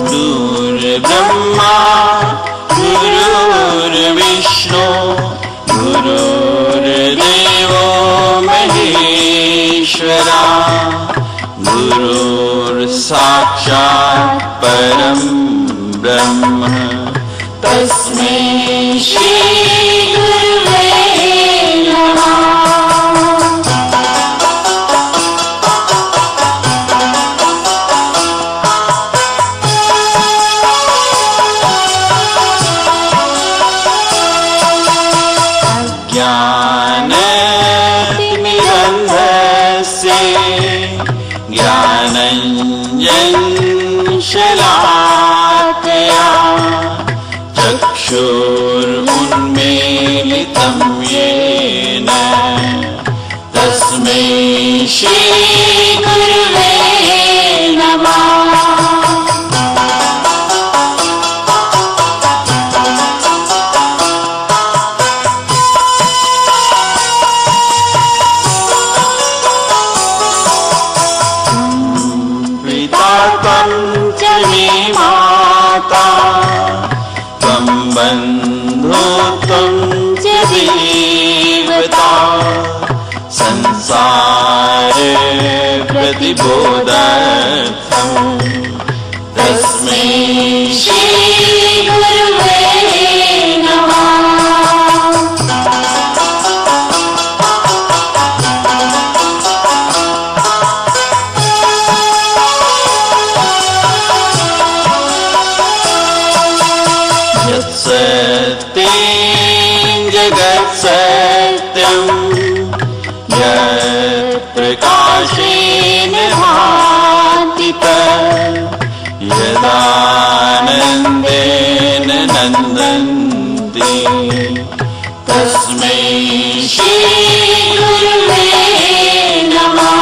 गुरुर्ब्रह्मा गुरुर्विष्णु गुरुर्देवो महेश्वरा गुरुर्साक्षात् परं ब्रह्म तस्मै श्री गुरुवे नमः। ज्ञानञ्जनशलाकया चक्षुरुन्मीलितं येन तस्मै श्रीगुरुवे नमः। बंधु तुम च देवता संसार प्रतिबोधार्थं तस्मै श्री गुरुवे नमः। जगत्सत्यं यत्प्रकाशेन भाति यदानन्देन नन्दन्ति तस्मै श्रीगुरुवे नमः।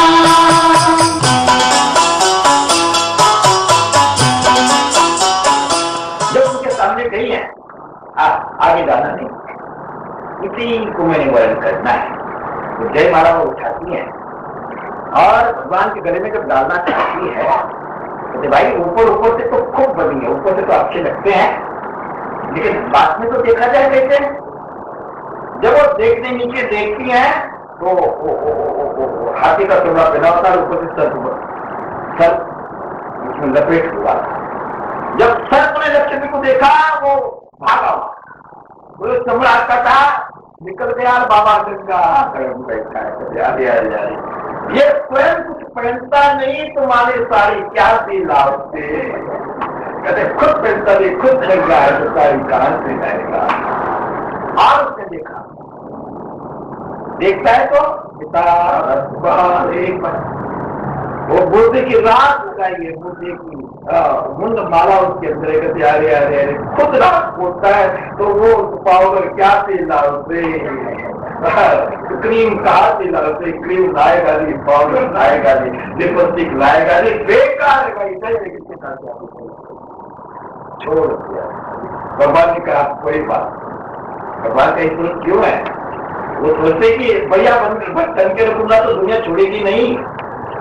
जब उनके सामने गई है आगे जाना नहीं, इसी को मैंने वर्णन करना है। तो जय माला वो उठाती है और भगवान के गले में जब डालना चाहती है तो भाई ऊपर ऊपर से तो खूब बनी है, ऊपर से तो अच्छे लगते हैं, लेकिन बाद में तो देखा जाए कैसे। जब वो देखने नीचे देखती है तो हाथी का टुकड़ा पहना होता है, ऊपर से सर उसमें लपेट हुआ। जब सर ने लक्ष्मी को देखा वो भागा, वो सम्राट का था निकल गया बाबा गंगा कर्म बैठा है। ये स्वयं कुछ पहनता नहीं, तुम्हारे साड़ी क्या सी लाभ से, कहते खुद पहनता नहीं, खुद गंगा है तो साड़ी कहां से जाएगा। और उसने देखता है तो पिता वो बुद्धि की रात लगाई है, बुद्धि की मुंड माला उसके अंदर कहते अरे अरे अरे खुद रात होता है तो वो पाउडर क्या पीला उसे, क्रीम कहा पीला उसे, क्रीम लाएगा नहीं, पाउडर लाएगा नहीं, लिपस्टिक लाएगा नहीं, बेकार है भाई। छोड़ दिया भगवान ने कहा कोई बात। भगवान का इतना क्यों है? वो सोचते कि भैया बन के रखूंगा तो दुनिया छोड़ेगी नहीं,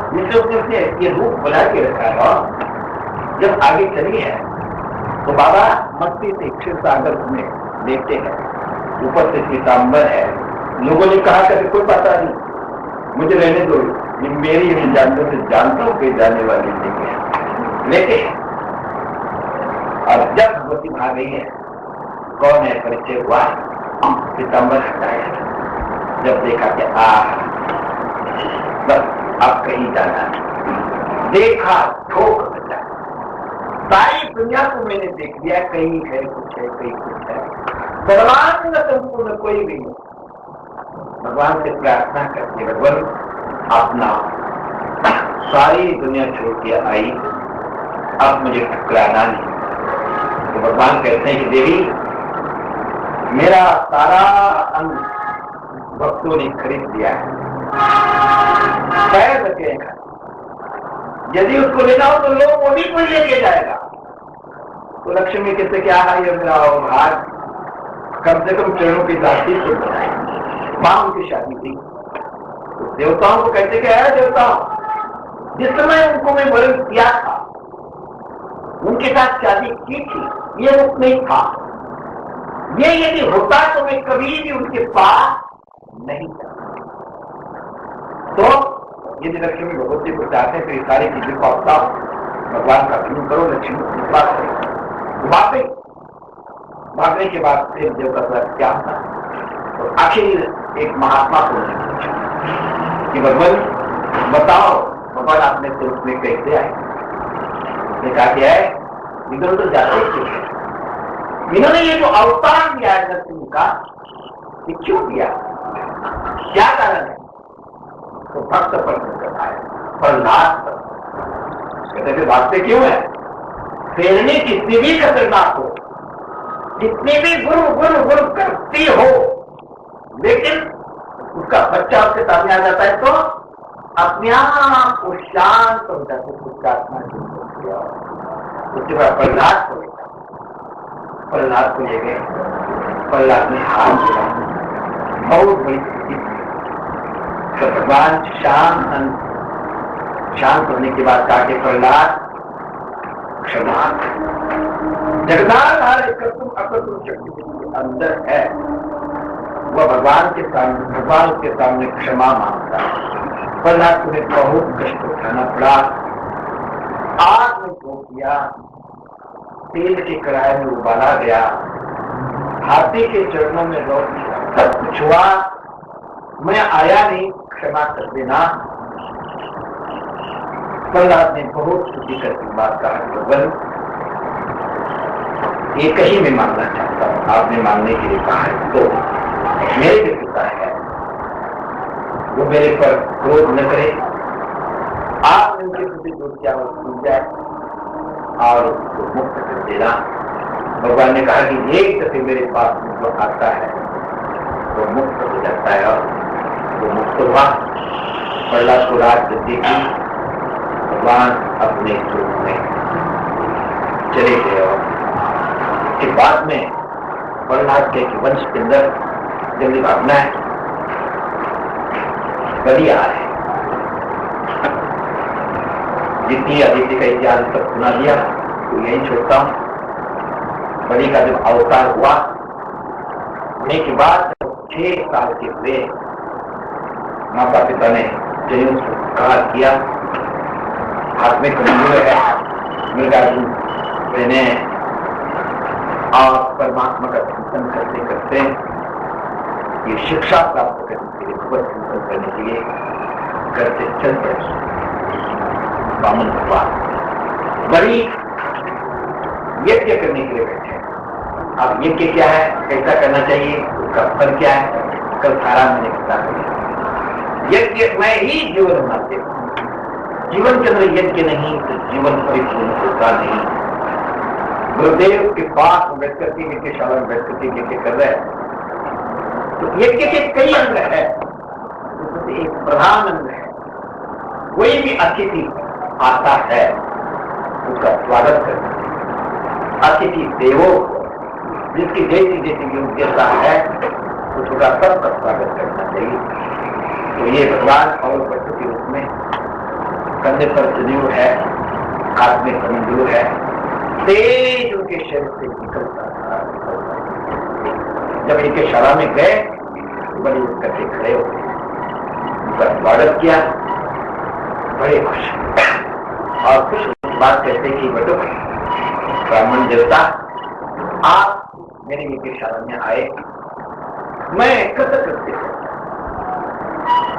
इसलिए ये रूप बना के रखा है। और जब आगे चली है तो बाबा मस्ती से क्षीर सागर में देखते हैं, ऊपर से पीताम्बर है। लोगों ने कहा कि कोई पता नहीं, मुझे रहने दो, ये मेरी जानते से जानता हूं कि जाने वाली नहीं है। लेकिन अब जब भगवती भाग गई है, कौन है परिचय हुआ, पीताम्बर हटाया, जब देखा कि बस अब कहीं जाना है, देखा ठोक बचा, सारी दुनिया को मैंने देख लिया, कहीं है कुछ है, कहीं कुछ है, सर्वांग संपूर्ण कोई भी नहीं। भगवान से प्रार्थना करते भगवान अपना सारी दुनिया छोड़ के आई, अब मुझे ठुकराना नहीं। तो भगवान कहते हैं कि देवी मेरा सारा अंग भक्तों ने खरीद दिया है, पैर लगे हैं, यदि उसको लेना हो तो लोग वो भी कोई लेके जाएगा। तो लक्ष्मी कहते क्या है ये मेरा भाग, कम से कम चरणों की दासी से बनाए। वहां उनकी शादी थी। तो देवताओं को कहते क्या है, देवताओं जिस समय उनको मैं वरण किया था, उनके साथ शादी की थी, ये मुक्त नहीं था। ये यदि होता तो मैं कभी भी उनके पास नहीं जाता। तो यदि लक्ष्मी भगवती को चाहते हैं तो ये सारी चीजें को अपनाओ, भगवान का भजन करो, लक्ष्मी को विश्वास करो। भागने के बाद फिर देवता का क्या होता है। तो आखिर एक महात्मा को पूछा कि भगवान बताओ, भगवान आपने स्वरूप में कैसे आए। उसने कहा क्या है, इधर उधर जाते थे, इन्होंने ये जो अवतार दिया है नरसिंह का, ये क्यों दिया, क्या कारण है। तो भक्त पर आए, प्रहलाद कहते भागते क्यों है, फेरने कितनी भी खतरनाक हो, जितनी भी गुरु करती हो, लेकिन उसका बच्चा उसके सामने आ जाता है तो अपने आप को शांत हो जाते, उसका आत्मा उसके बाद प्रहलाद को लेता, प्रहलाद को ले गए। प्रहलाद ने हाथ दिया, बहुत बड़ी स्थिति। तो भगवान शांत होने के बाद कहा कि प्रहलाद क्षमा, जगदाधार तुम अकतुम शक्ति के अंदर है, वह भगवान के सामने क्षमा मांगता है। प्रहलाद को बहुत कष्ट उठाना पड़ा, आग में झोंक दिया, तेल के कढ़ाई में उबाला गया, हाथी के चरणों में लौट दिया, सब कुछ हुआ, मैं आया नहीं, क्षमा कर देना। प्रहलाद ने बहुत स्तुति करके बात कहा, भगवान एक ही मैं मांगना चाहता हूँ, आपने मांगने के लिए कहा है। तो मेरे जो पिता है वो मेरे पर क्रोध न करे, आपने उनके प्रति जो क्या वो सुन जाए और उसको मुक्त कर देना। भगवान ने कहा कि एक दफे मेरे पास जो आता है वो मुक्त हो जाता है, और वो मुक्त हुआ। प्रहलाद को रात देखी, भगवान अपने स्वरूप में चले गए। और के बाद में प्रहलाद के वंश के अंदर जल्दी भागना है, बलि आ रहे, जितनी आदित्य का इतिहास तक सुना दिया तो यही छोड़ता हूं। बलि का जब अवतार हुआ, होने के बाद 6 साल के हुए, माता पिता ने जन्म संस्कार किया, हाथ में कमजोर है, मृगार्जुन पहने और परमात्मा का चिंतन करते करते ये शिक्षा प्राप्त करने के लिए, भगवत चिंतन करने के लिए करते चलते बामन भगवान बड़ी यज्ञ करने के लिए बैठे। अब यज्ञ क्या है, कैसा करना चाहिए, उसका फल क्या है, कल सारा मैंने बता दिया। यज्ञ में ही जीवन बनाते हैं, जीवन के अंदर यज्ञ नहीं तो जीवन परिपूर्ण होता नहीं। गुरुदेव के पास बैठ करके यज्ञशाला में बैठ करके यज्ञ कर रहे हैं, तो यज्ञ के कई अंग है, एक प्रधान अंग है। कोई भी अतिथि आता है उसका स्वागत करना, अतिथि देवो, जिसकी जैसी जैसी योग्यता है उसका सबका स्वागत करना चाहिए। तो ये भगवान और बच्चों के रूप में कंधे पर जनेऊ है, हाथ में कमंडलू है, तेज उनके शरीर से निकलता था। जब इनके शाला में गए बड़े करके खड़े हो गए, उनका स्वागत किया, बड़े खुश और कुछ बात कहते कि बटो ब्राह्मण देवता, आप मेरे इनके शाला में आए, मैं कृतज्ञ हूं।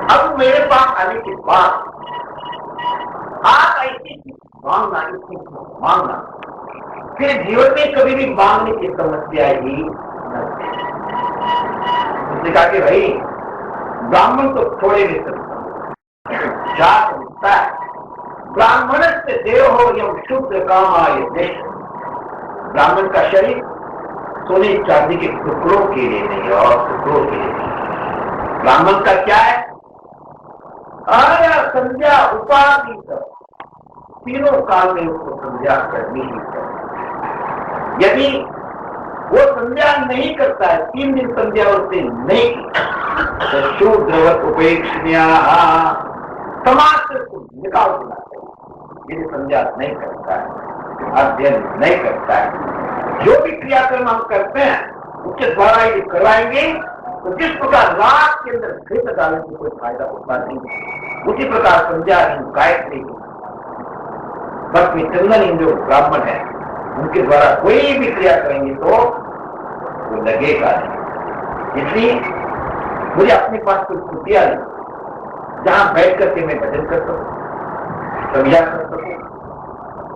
अब मेरे पास आने के बाद आप ऐसी मांगना, इतनी मांगना, फिर जीवन में कभी भी मांगने की समस्या ही न। उसने कहा कि भाई ब्राह्मण तो थोड़े भी क्या समझता है, ब्राह्मण से देव हो यम शुद्ध काम आए देश। ब्राह्मण का शरीर सोने चांदी के टुकड़ों के लिए नहीं और टुकड़ों के लिए नहीं। ब्राह्मण का क्या है, आया संध्या उपाधि तीनों काल में उसको संध्या करनी ही चाहिए। यदि वो संध्या नहीं करता है, 3 दिन संध्या उसने नहीं की, तो शूद्रवत उपेक्षणीय, समाज से उसको निकाल देना चाहिए। यदि संध्या नहीं करता है, अध्ययन नहीं करता है, जो भी क्रियाक्रम हम करते हैं उसके द्वारा यदि करवाएंगे तो जिस प्रकार रात के अंदर घृत डालने से कोई फायदा होता नहीं, उसी प्रकार संध्या गायत्री भक्त चंदन जो ब्राह्मण है उनके द्वारा कोई भी क्रिया करेंगे तो वो लगेगा नहीं। इसलिए मुझे अपने पास कोई कुटिया नहीं जहां बैठ करके मैं भजन कर सकूं, संध्या कर सकूं,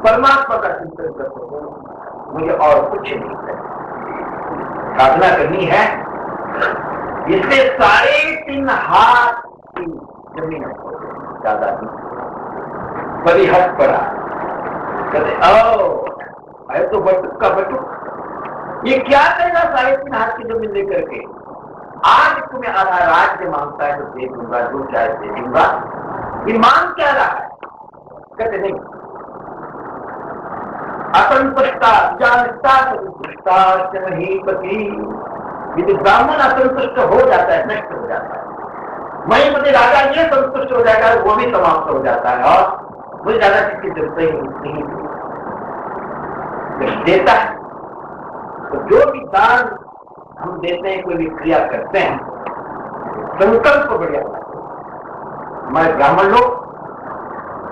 परमात्मा का चिंतन कर सकूं, मुझे और कुछ नहीं करना। साधना करनी है, इसलिए 3.5 हाथ की जमीन ज्यादा नहीं, बड़ी हद पड़ा। कहते अरे तो बटुक का बटुक, ये क्या करेगा 3.5 हाथ की जमीन लेकर के? आज तुम्हें आधा राज्य मांगता है तो दे दूंगा, जो चाहे दे दूंगा। ये मांग क्या रहा है? कहते नहीं, असंतुष्टा जानता नहीं पति। यदि ब्राह्मण असंतुष्ट हो जाता है, नष्ट हो जाता है, वही मुझे राजा ये संतुष्ट हो जाएगा, वो भी समाप्त हो जाता है और मुझे ज्यादा किसी जरूरत ही नहीं देता है। तो जो भी दान हम देते हैं, कोई भी क्रिया करते हैं, संकल्प बढ़िया होता है। हमारे ब्राह्मण लोग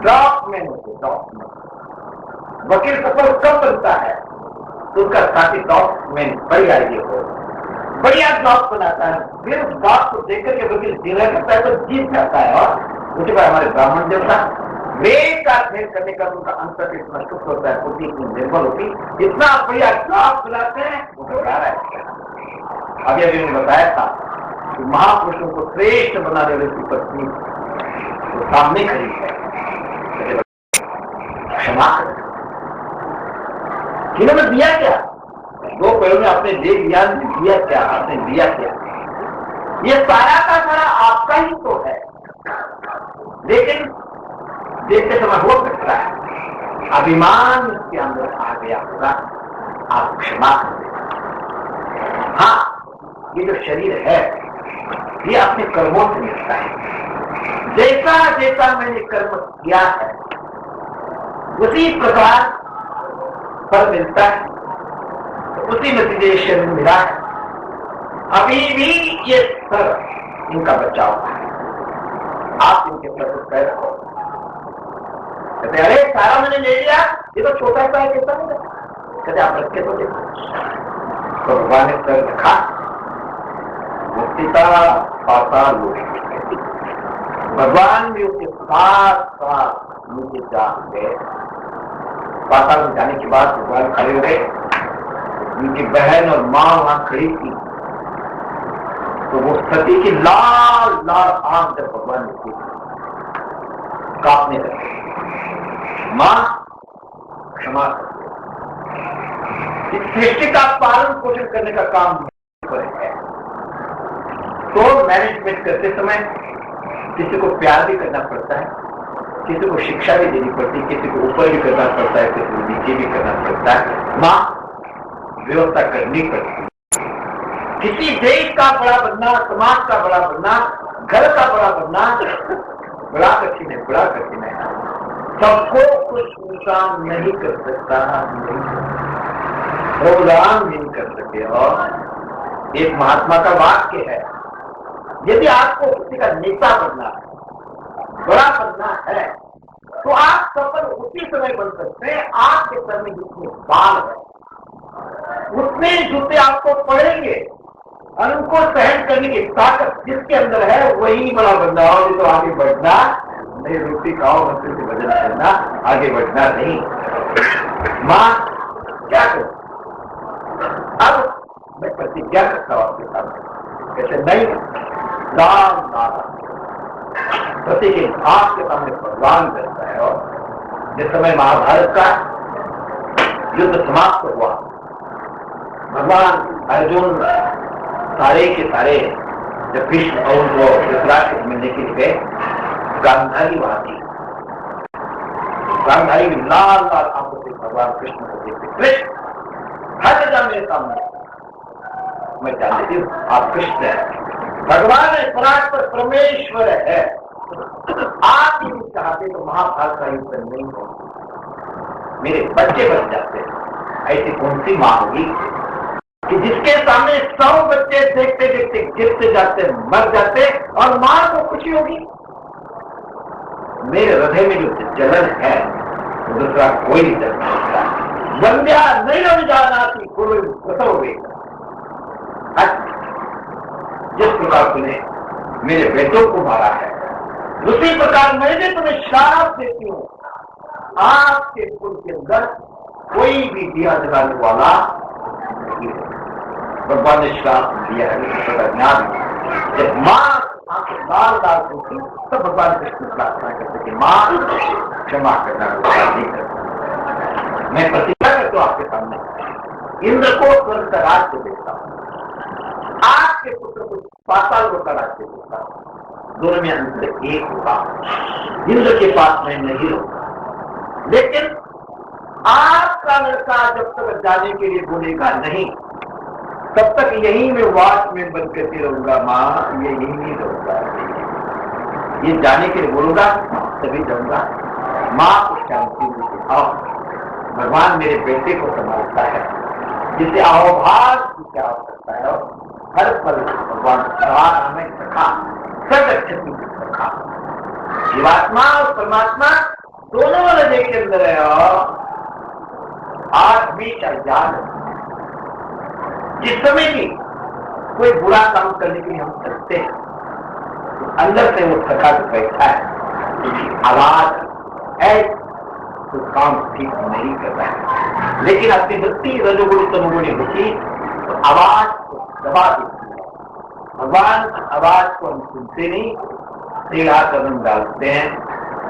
डॉक्यूमेंट होते, डॉक्यूमेंट वकील सफल कब बनता है तो उसका साथी डॉक्यूमेंट बढ़िया आइडिया हो, बढ़िया जॉब बनाता है, फिर उस बात को देख करके वकील निर्णय करता है तो जीत जाता है। और उसके बाद हमारे ब्राह्मण देवता वेद का अध्ययन करने का उनका अंतर इतना शुद्ध होता है, बुद्धि इतनी निर्बल होती, इतना बढ़िया जॉब बनाते हैं, वो बता रहा है। अभी अभी मैंने बताया था कि महापुरुषों को श्रेष्ठ बनाने वाली की पत्नी तो सामने खड़ी है, क्षमा कर। इन्होंने दिया क्या? 2 पैरों में आपने दे दिया, दिया क्या? आपने दिया क्या? ये सारा का सारा आपका ही तो है, लेकिन देखते समय हो सकता है अभिमान इसके अंदर आ गया होगा, आप क्षमा कर दें। हाँ, ये जो शरीर है ये अपने कर्मों से मिलता है। जैसा जैसा मैंने कर्म किया है उसी प्रकार फल मिलता है, उसी नतीजे शरीर मिला है। अभी भी ये सर इनका बचाव है, आप इनके प्रति पैर रखो। कहते अरे सारा मैंने ले लिया, ये तो छोटा सा है, कैसा नहीं? कहते आप रखे तो देखो। तो भगवान ने सर रखा, मुक्तिता पाता लोग भगवान भी उसके साथ साथ नीचे जान गए। पाताल में जाने के बाद भगवान खड़े हो गए, उनकी बहन और माँ वहां खड़ी थी। तो वो सती की लाल लाल आंख जब भगवान ने देखी, कांपने लगे। माँ क्षमा कर, इस सृष्टि का पालन पोषण करने का काम है। तो मैनेजमेंट करते समय किसी को प्यार भी करना पड़ता है, किसी को शिक्षा भी देनी पड़ती है, किसी को ऊपर भी करना पड़ता है, किसी को नीचे भी करना पड़ता है। माँ व्यवस्था करनी पड़ती है। किसी देश का बड़ा बनना, समाज का बड़ा बनना, घर का बड़ा बनना बड़ा कठिन है, बड़ा कठिन है। सबको कुछ इंसान नहीं कर सकता, प्रोग्राम नहीं कर सके। और एक महात्मा का वाक्य है, यदि आपको किसी का नेता बनना है, बड़ा बनना है, तो आप सफल उसी समय बन सकते हैं आपके सर में जितने बाल है उतने जूते आपको पड़ेंगे और उनको सहन करने की ताकत जिसके अंदर है वही बड़ा बनना। और तो आगे बढ़ना नहीं, रोटी खाओ, मंदिर से भजन करना, आगे बढ़ना नहीं। मां क्या करो? अब मैं प्रतिज्ञा करता हूं आपके सामने, कैसे नहीं, राम नाम प्रति के आपके सामने भगवान करता है। और जिस समय महाभारत का युद्ध समाप्त हुआ, भगवान अर्जुन सारे के सारे जब भीष्म और उनको धृतराष्ट्र मिलने के लिए गए, गांधारी वहां थी। गांधारी में लाल लाल आंखों से भगवान कृष्ण को देखते, कृष्ण जरा मेरे सामने, मैं जानती हूँ आप कृष्ण है, भगवान है, परात्पर परमेश्वर है। आप यदि चाहते तो महाभारत का युद्ध नहीं हो, मेरे बच्चे बच जाते। ऐसी कौन सी मां होगी कि जिसके सामने 100 बच्चे देखते देखते गिरते जाते, मर जाते, और मां को खुशी होगी? मेरे हृदय में जो जलन है दूसरा कोई नहीं जल सकता। बंध्या नहीं रह जाना थी कोई बताओगे। जिस प्रकार तुमने मेरे बेटों को मारा है, उसी प्रकार मैं भी तुम्हें श्राप देती हूं। आपके कुल के अंदर कोई भी दिया जलाने वाला नहीं है। भगवान ने श्राप दिया है ज्ञान। जब मां आंखें लाल लाल होती तब भगवान कृष्ण प्रार्थना करते कि मां क्षमा करना नहीं करता। मैं प्रतिज्ञा करता हूं आपके सामने, इंद्र को स्वर्ग का राज्य देता हूं, आपके पुत्र को पाताल का राज्य देता हूं। दोनों में अंतर एक होगा। इंद्र के पास मैं नहीं रहूंगा, लेकिन आपका लड़का जब तक जाने के लिए बोलेगा नहीं, तब तक यहीं में वॉचमैन बन करके रहूंगा। मां ये यहीं नहीं रहूंगा, ये जाने के लिए बोलूंगा तभी जाऊंगा। मां को शांति मिलती। आओ, भगवान मेरे बेटे को संभालता है, जिसे अहोभास की क्या आवश्यकता है। हर पल भगवान सवाल हमें रखा, सदक्षति रखा। जीवात्मा और परमात्मा दोनों हृदय के अंदर है। और आज भी जान जिस समय भी कोई बुरा काम करने के लिए हम करते हैं, तो अंदर से वो थका के बैठा है, आवाज है तो काम ठीक नहीं कर रहा है। लेकिन अपनी वृत्ति रजोगुणी तमोगुणी होती तो आवाज को दबा देती है। भगवान आवाज को हम सुनते नहीं, टेढ़ा कदम डालते हैं,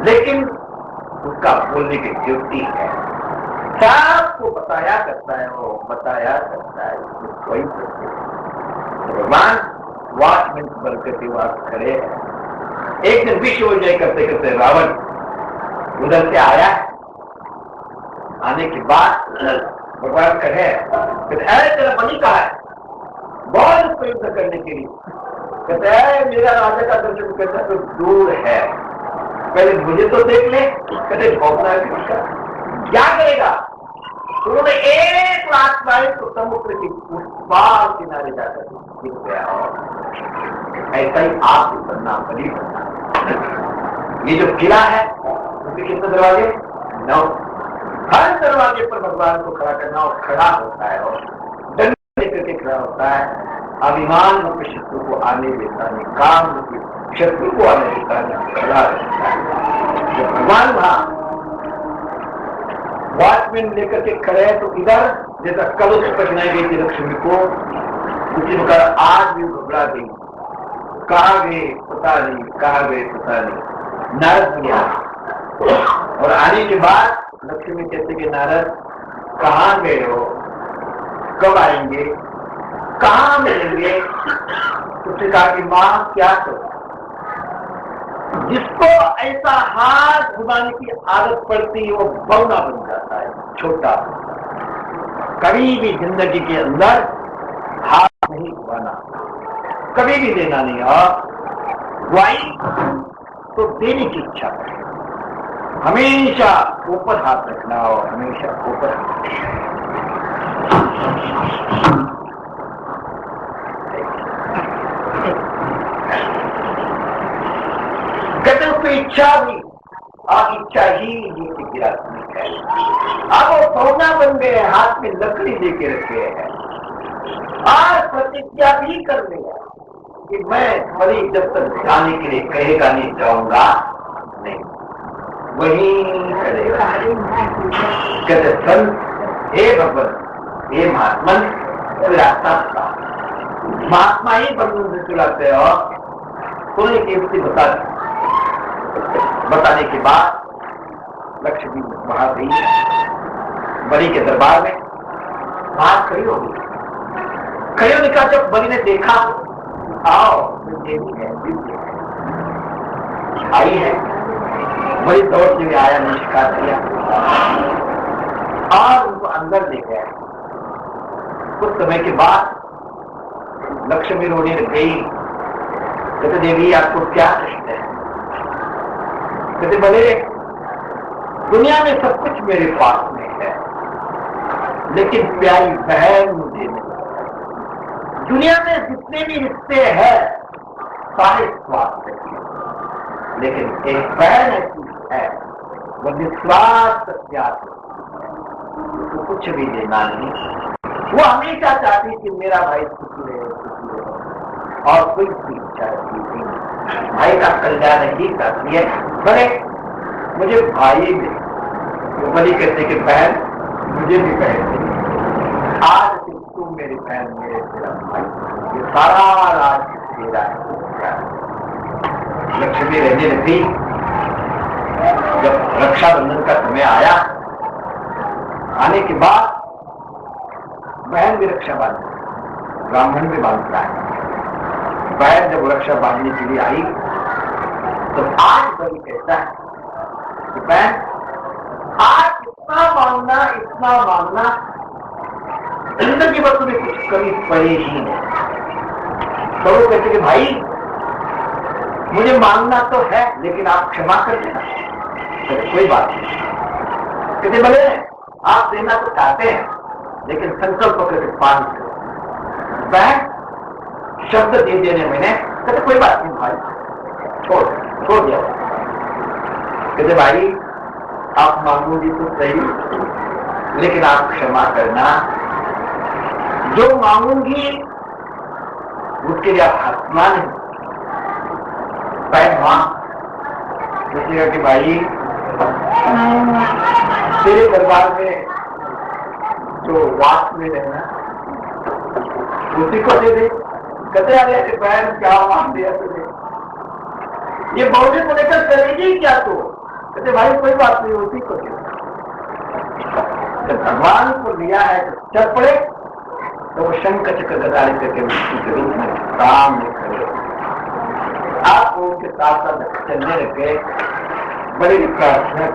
लेकिन उसका बोलने की ड्यूटी है। सबको बताया करता है, वो बताया करता है, कोई तो भगवान वॉचमैन बन करके वहां खड़े हैं। एक दिन विश्व विजय करते करते रावण उधर से आया। आने के बाद भगवान कहे तेरा बलि कहा है, बहुत उसको युद्ध करने के लिए। कहते हैं मेरा राजा का दर्शन करना तो दूर है, पहले मुझे तो देख ले। कहते भोगना क्या करेगा? उन्होंने 1 लाख माइल तो समुद्र के उस पार किनारे जाकर गिर गया। ऐसा ही आप बनना, बलि बनना। ये जो किला है उसके कितने दरवाजे? 9। हर दरवाजे पर भगवान को खड़ा करना, और खड़ा होता है और दंड लेकर के खड़ा होता है। अभिमान रूप शत्रु को आने देता नहीं, काम रूप शत्रु को आने देता नहीं, खड़ा रहता है। जब भगवान वहां वॉचमैन लेकर के खड़े हैं, तो इधर जैसा कल उस पकड़ाई गई थी लक्ष्मी को, उसी प्रकार आज भी घबरा गई। कहाँ गए पता नहीं, कहाँ गए पता नहीं। नारद भी आए, और आने के बाद लक्ष्मी कहते कि नारद कहाँ गए हो, कब आएंगे, कहाँ मिलेंगे? उसने कहा कि माँ क्या करो। जिसको ऐसा हाथ घुमाने की आदत पड़ती है वो बौना बन जाता है, छोटा। कभी भी जिंदगी के अंदर हाथ नहीं घुमाना, कभी भी देना नहीं। और वाई तो देने की इच्छा है, हमेशा ऊपर हाथ रखना, और हमेशा ऊपर कहते उसको इच्छा भी, और इच्छा ही नीचे गिराती है। अब वो पौधा बन गए, हाथ में लकड़ी लेके रखे हैं, और प्रतिज्ञा भी कर लिया कि मैं बलि जब तक जाने के लिए कहेगा नहीं जाऊंगा नहीं, वहीं करेगा। कहते संत हे भगवान, हे महात्मन, रास्ता महात्मा ही बंधन से चुराते। और कोई कीमती बताने के बाद लक्ष्मी वहां गई, बलि के दरबार में बात खड़ी हो गई। खड़ी होने का जब बलि ने देखा, आओ देवी है, आई है, बलि दौड़ते हुए आया, नमस्कार किया और उनको अंदर ले गया। कुछ समय के बाद लक्ष्मी रोने लग गई। कहते देवी आपको क्या कष्ट है? कहते बोले दुनिया में सब कुछ मेरे पास में है, लेकिन प्यारी बहन मुझे नहीं। दुनिया में जितने भी रिश्ते हैं सारे स्वार्थ के, लेकिन एक बहन ऐसी है वो निस्वार्थ सत्याग्रह, उसको कुछ भी देना नहीं। वो हमेशा चाहती कि मेरा भाई सुखी रहे और कोई इच्छा नहीं, भाई का कल्याण ही चाहती है। बड़े मुझे भाई में वो बड़ी कहते कि बहन मुझे भी बहन नहीं, आज तुम मेरी बहन मेरे तेरा भाई, ये सारा राज तेरा है। लक्ष्मी रहने लगी। जब रक्षाबंधन का समय आया, आने के बाद बहन भी रक्षा बांधी, ब्राह्मण भी बांधता है। बहन जब रक्षा बांधने के लिए आई तो आज बड़ी कहता है कि बहन आज इतना मांगना जिंदगी भर तुम्हें कुछ कमी पड़े ही नहीं। तो वो कहते कि भाई मुझे मांगना तो है, लेकिन आप क्षमा कर देना। कोई बात नहीं। कहते भले आप देना तो चाहते हैं, लेकिन संकल्प करके पालन करो। बहन शब्द दे देने मैंने कहते कोई बात नहीं भाई, छोड़ दिया। कहते भाई आप मांगोगी तो सही, लेकिन आप क्षमा करना, जो मांगूंगी उसके लिए आप हंसना नहीं। बहन मां पूछेगा कि भाई तेरे दरबार में जो वास में रहना उसी को दे दे। कहते अरे बहन क्या मान दिया तुझे, ये बौद्धि को लेकर करेगी क्या तू? कहते भाई कोई बात नहीं, उसी को दे। भगवान को लिया है तो चल पड़े, तो वो शंख चक्र गदा करके के रूप में सामने खड़े। आप उनके साथ साथ चलने लगे। बड़े विकास ने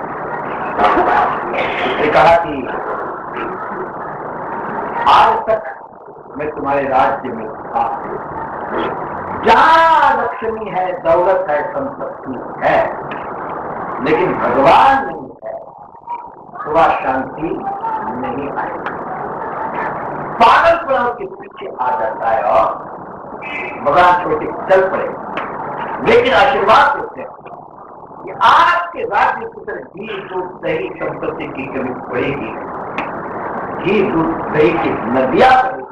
कहा कि आज तक मैं तुम्हारे राज्य में था, जहां लक्ष्मी है, दौलत है, संपत्ति है, लेकिन भगवान नहीं है, तो वह शांति नहीं आएगी। पागलपन के पीछे आ जाता है और भगवान छोटे चल पड़े। लेकिन आशीर्वाद देते हैं कि आपके राज्य की तरह घी दूध दही संपत्ति की कमी पड़ेगी। घी दूध दही की नदियां बनेगी।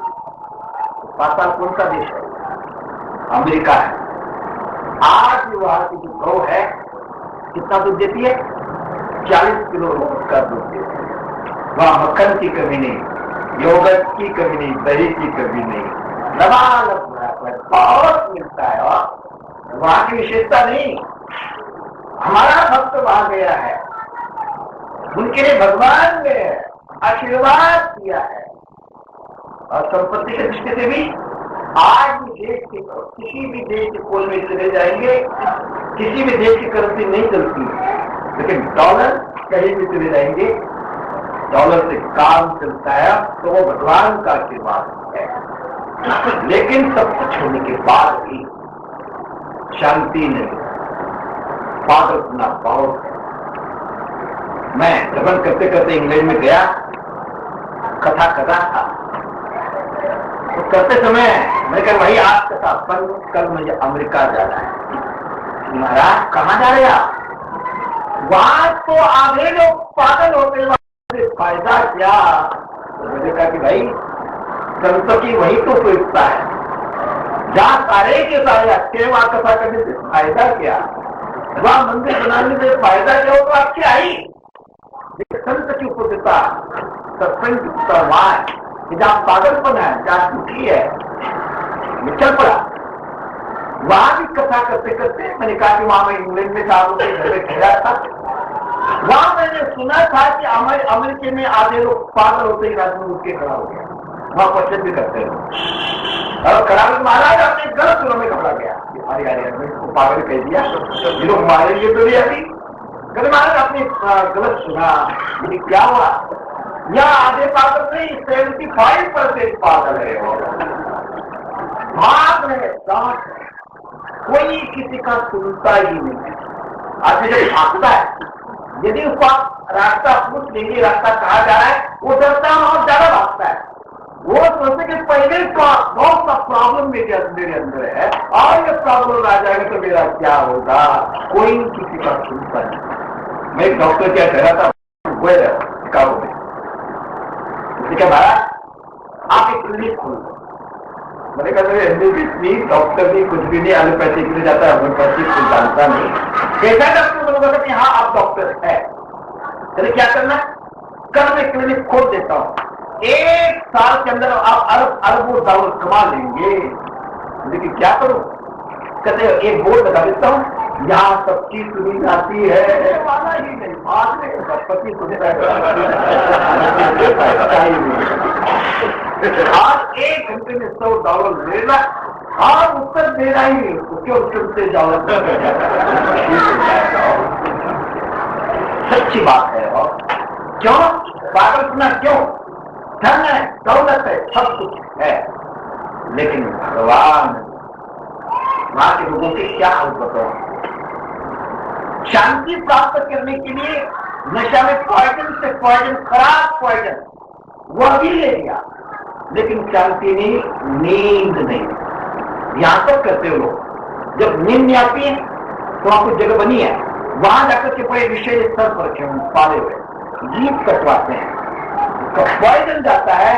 पाताल कौन सा देश है? अमेरिका है। आज भी वहां की जो गौ है कितना दूध देती है? 40 किलो का दूध देती है। वहां मक्खन की कमी नहीं, योगर्ट की कमी नहीं, दही की कमी नहीं, लबालब बहुत मिलता है। और वहां की विशेषता नहीं, हमारा भक्त वहां गया है, उनके लिए भगवान ने आशीर्वाद दिया है। और संपत्ति के दृष्टि से भी आज भी देश के किसी भी देश के कोल में चले जाएंगे, किसी भी देश की करेंसी नहीं चलती, लेकिन डॉलर कहीं भी चले जाएंगे, डॉलर से काम चलता है, तो वो भगवान का आशीर्वाद है। लेकिन सब कुछ होने के बाद भी शांति नहीं, पागल सुना बहुत है। मैं भ्रमण करते करते इंग्लैंड में गया, कथा कर रहा था। तो करते समय मैं कहा भाई आज कथा, कल मुझे अमेरिका जाना है। महाराज कहाँ जा रहे आप? वहां तो आधे लोग पागल होते, फायदा क्या? तो मुझे कहा कि भाई संत की वही तो उपयोगिता है, जहाँ सारे के सारे अच्छे, वहां कथा करने से फायदा क्या? वहां मंदिर बनाने से फायदा क्या हो? तो आपकी आई संत की उपयोगिता, सत्संग की उपयोगिता वहां है, जहाँ पागलपन है, जहाँ दुखी है। मैं चल पड़ा। वहां भी कथा करते करते मैंने कहा कि वहां मैं इंग्लैंड में था, उनके घर में ठहरा था। वहां मैंने सुना था कि अमेरिका में आधे लोग पागल होते ही रात में उठ के खड़ा हो गया। वहां क्वेश्चन भी करते हैं और खड़ा महाराज आपने गलत सुनो में घबरा गया। अरे यार इसको पागल कह दिया, ये लोग मारेंगे तो नहीं अभी। कहते महाराज आपने गलत सुना। क्या हुआ? या आधे पागल नहीं, 75% पागल है वो। भाग रहे दांत, कोई किसी का सुनता ही नहीं। आदमी जब भागता है, यदि उसको आप रास्ता पूछ लेंगे रास्ता कहा जा रहा है, वो डरता है और ज्यादा भागता है। वो सोचते कि पहले बहुत सा प्रॉब्लम मेरे अंदर है और ये प्रॉब्लम आ जाएगा तो मेरा क्या होगा। कोई किसी का सुनता नहीं। मैं एक डॉक्टर क्या कह रहा था शिकागो में, उसने क्या भाया आप एक क्लिनिक खोल दो। मैंने कहा मेरे एमबीबीएस नहीं, डॉक्टर नहीं, कुछ भी नहीं, एलोपैथिक नहीं जाता, होम्योपैथिक कुछ जानता नहीं। कैसा डॉक्टर बोलूंगा कि हाँ आप डॉक्टर है, चलिए क्या करना, कल मैं क्लिनिक खोल देता हूँ, 1 साल के अंदर आप अरबों डॉलर कमा लेंगे। लेकिन क्या करूं, कहते एक बोर्ड लगा देता हूं, यहाँ सबकी सुनी जाती है, वाला ही नहीं, बात नहीं, सबकी सुनी आज 1 घंटे में $100 लेना और उत्तर देना ही नहीं, क्यों उससे $1 सच्ची बात है। और क्यों पागल सुना, क्यों धन है, दौलत है, सब कुछ है, लेकिन भगवान वहां के लोगों के क्या हाल बताओ। शांति प्राप्त करने के लिए नशा में पॉइजन से पॉइजन, खराब पॉइजन वह भी ले लिया, लेकिन शांति नहीं, नींद नहीं। यहां तक करते हो लोग, जब नींद नहीं आती है तो वहां कुछ जगह बनी है, वहां जाकर के बड़े विशेष स्तर पर रखे हुए पाले हुए जीप कटवाते हैं, पॉइजन जाता है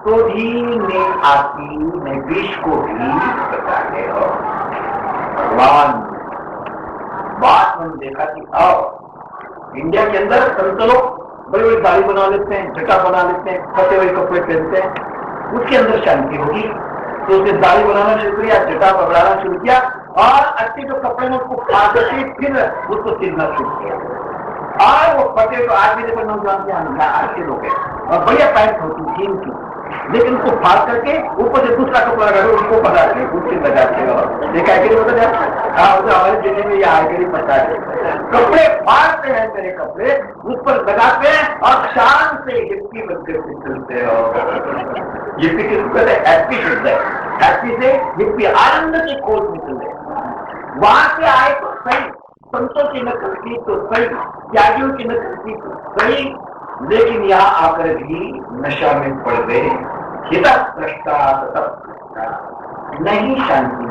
तो भी नींद आती नहीं, विष को भी बचाते हो। भगवान बात मैंने देखा कि आओ इंडिया के अंदर संत लोग बड़ी बड़ी दाढ़ी बना लेते हैं, जटा बना लेते हैं, फटे हुए कपड़े पहनते हैं, उसके अंदर शांति होगी। तो उसने दाढ़ी बनाना शुरू किया, जटा बनाना शुरू किया और अच्छे जो कपड़े में उसको खा करके फिर उसको सीखना शुरू किया। और वो फटे तो आज भी देखो नौजवान के अच्छे लोग हैं और बढ़िया पैंट होती जीन की, लेकिन उसको फाड़ करके ऊपर से दूसरा कपड़ा लगा दो, उसको बना के उससे लगाते हो। देखा है कि होता है, हमारे जिले में ये आगे पता है, कपड़े फाड़ते हैं, मेरे कपड़े उस पर लगाते हैं और शान से हिप्पी बनकर के चलते हो। हिप्पी किसको कहते हैं? हैप्पी शुद्ध है, हैप्पी से हिप्पी आनंद की खोज में चले। वहां से आए तो सही, संतों की नकल की तो सही, त्यागियों की नकल की तो सही, लेकिन यहाँ आकर भी नशा में पड़ गए, हितः भ्रष्टा नहीं शांति